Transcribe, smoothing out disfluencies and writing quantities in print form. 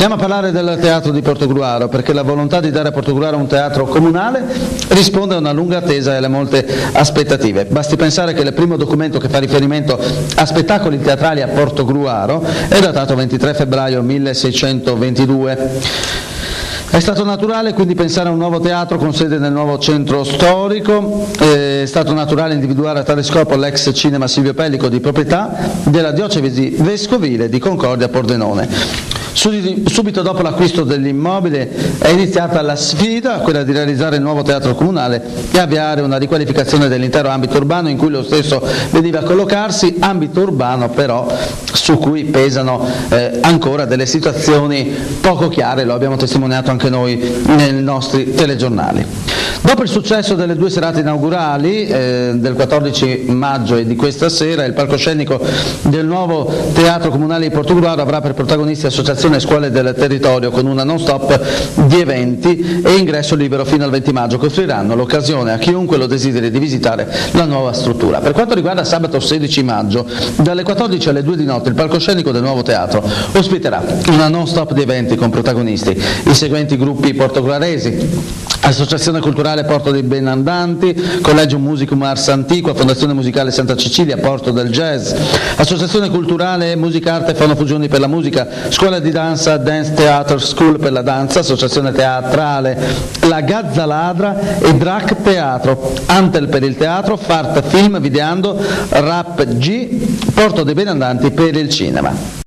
Andiamo a parlare del teatro di Portogruaro, perché la volontà di dare a Portogruaro un teatro comunale risponde a una lunga attesa e alle molte aspettative. Basti pensare che il primo documento che fa riferimento a spettacoli teatrali a Portogruaro è datato 23 febbraio 1622. È stato naturale quindi pensare a un nuovo teatro con sede nel nuovo centro storico, è stato naturale individuare a tale scopo l'ex cinema Silvio Pellico di proprietà della diocesi vescovile di Concordia Pordenone. Subito dopo l'acquisto dell'immobile è iniziata la sfida, quella di realizzare il nuovo teatro comunale e avviare una riqualificazione dell'intero ambito urbano in cui lo stesso veniva a collocarsi, ambito urbano però su cui pesano ancora delle situazioni poco chiare, lo abbiamo testimoniato anche noi nei nostri telegiornali. Dopo il successo delle due serate inaugurali del 14 maggio e di questa sera, il palcoscenico del nuovo Teatro Comunale di Portogruaro avrà per protagonisti associazioni e scuole del territorio con una non stop di eventi e ingresso libero fino al 20 maggio che offriranno l'occasione a chiunque lo desideri di visitare la nuova struttura. Per quanto riguarda sabato 16 maggio, dalle 14 alle 2 di notte il palcoscenico del nuovo teatro ospiterà una non stop di eventi con protagonisti i seguenti gruppi portogruaresi: Associazione Culturale Porto dei Benandanti, Collegio Musicum Ars Antiqua, Fondazione Musicale Santa Cecilia, Porto del Jazz, Associazione Culturale Musica Arte e Fonofusioni per la Musica, Scuola di Danza Dance Theatre School per la danza, Associazione Teatrale La Gazzaladra e Drac Teatro, Antel per il teatro, Fart Film, Videando, Rap G, Porto dei Benandanti per il cinema.